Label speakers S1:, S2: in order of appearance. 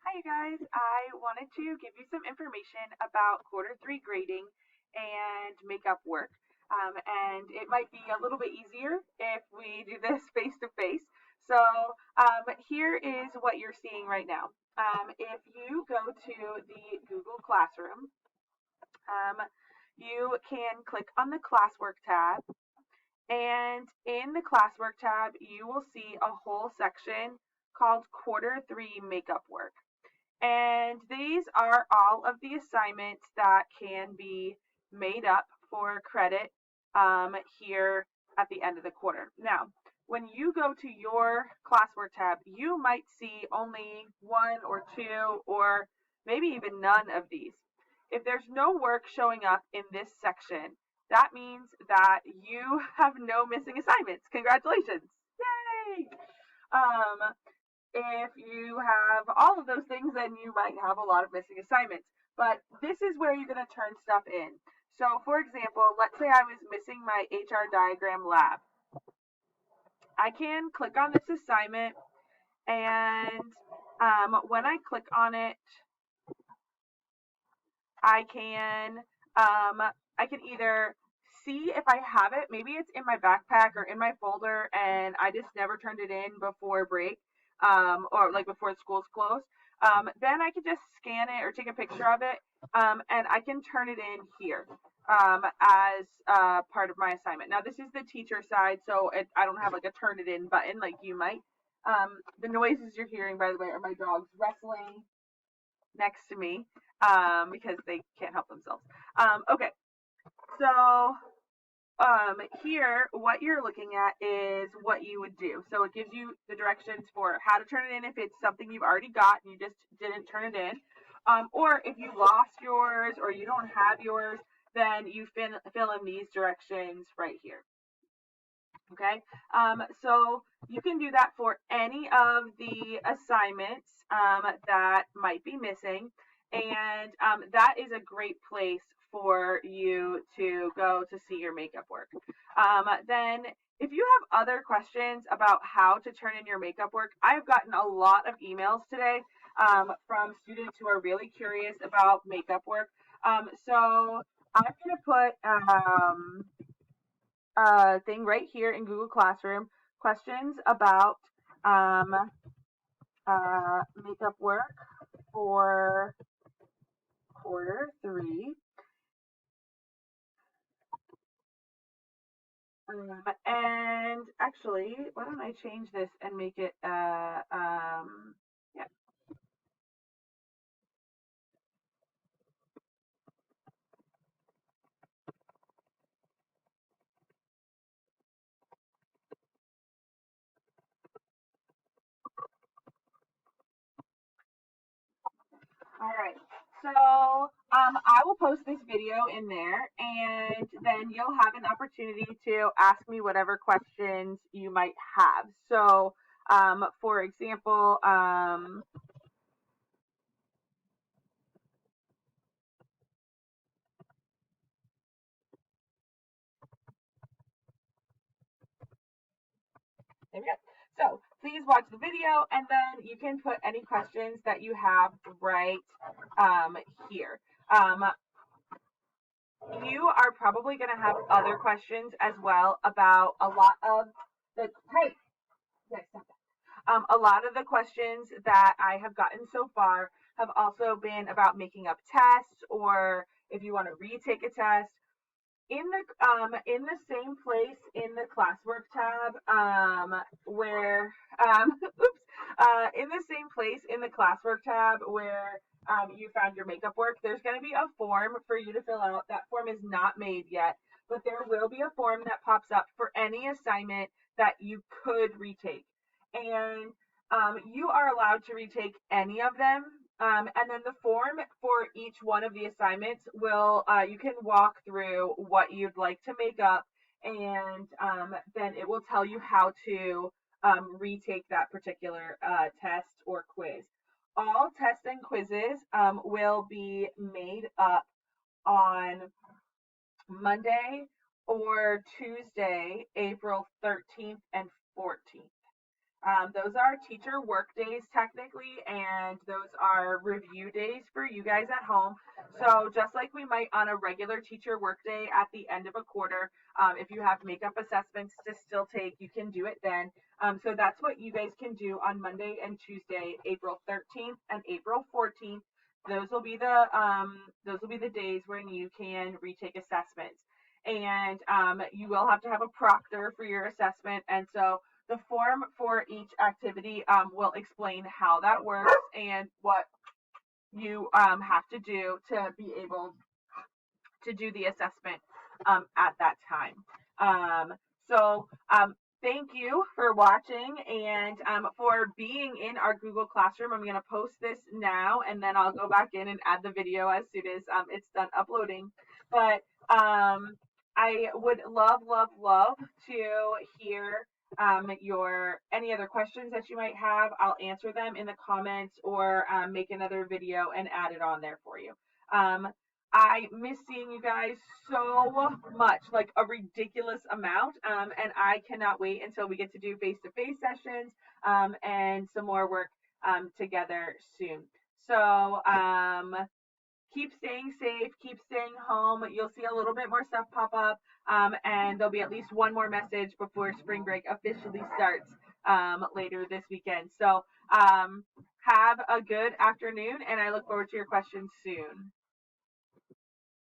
S1: Hi, you guys. I wanted to give you some information about quarter three grading and makeup work. And it might be a little bit easier if we do this face to face. Here is what you're seeing right now. If you go to the Google Classroom, um, you can click on the classwork tab. And in the classwork tab, you will see a whole section called quarter three makeup work. And these are all of the assignments that can be made up for credit here at the end of the quarter. Now, when you go to your classwork tab, you might see only one or two or maybe even none of these. If there's no work showing up in this section, that means that you have no missing assignments. Congratulations! Yay! Um, if you have all of those things, then you might have a lot of missing assignments. But this is where you're going to turn stuff in. So, for example, let's say I was missing my HR diagram lab. I can click on this assignment, and when I click on it, I can either see if I have it. Maybe it's in my backpack or in my folder, and I just never turned it in before break, or like before school's closed. Then I can just scan it or take a picture of it, and I can turn it in here as part of my assignment. Now this is the teacher side, so I don't have like a turn it in button like you might. The noises you're hearing, by the way, are my dogs wrestling next to me because they can't help themselves. Okay, so here, what you're looking at is what you would do. So it gives you the directions for how to turn it in if it's something you've already got and you just didn't turn it in. Or if you lost yours or you don't have yours, then you fill in these directions right here. Okay, so you can do that for any of the assignments that might be missing, and that is a great place for you to go to see your makeup work. Then, if you have other questions about how to turn in your makeup work, I've gotten a lot of emails today from students who are really curious about makeup work. So I'm going to put thing right here in Google Classroom, questions about makeup work for quarter three. And actually, why don't I change this and make it, yeah. All right. So I will post this video in there, and then you'll have an opportunity to ask me whatever questions you might have. So, for example, there we go. So please watch the video, and then you can put any questions that you have right here. You are probably going to have other questions as well about a lot of the hey, a lot of the questions that I have gotten so far have also been about making up tests, or if you want to retake a test. In the same place in the classwork tab where oops in the same place in the classwork tab where you found your makeup work, there's going to be a form for you to fill out. That form is not made yet, but there will be a form that pops up for any assignment that you could retake, and you are allowed to retake any of them. And then the form for each one of the assignments will, you can walk through what you'd like to make up, and then it will tell you how to retake that particular test or quiz. All tests and quizzes will be made up on Monday or Tuesday, April 13th and 14th. Those are teacher work days technically, and those are review days for you guys at home. So just like we might on a regular teacher work day at the end of a quarter, if you have makeup assessments to still take, you can do it then. So that's what you guys can do on Monday and Tuesday, April 13th and April 14th. Those will be the days when you can retake assessments, and you will have to have a proctor for your assessment. And so the form for each activity will explain how that works and what you have to do to be able to do the assessment at that time. So thank you for watching and for being in our Google Classroom. I'm going to post this now, and then I'll go back in and add the video as soon as it's done uploading. But I would love, love, love to hear your any other questions that you might have. I'll answer them in the comments or make another video and add it on there for you. I miss seeing you guys so much, like a ridiculous amount. And I cannot wait until we get to do face-to-face sessions and some more work together soon. So keep staying safe, keep staying home. You'll see a little bit more stuff pop up, and there'll be at least one more message before spring break officially starts later this weekend. So have a good afternoon, and I look forward to your questions soon.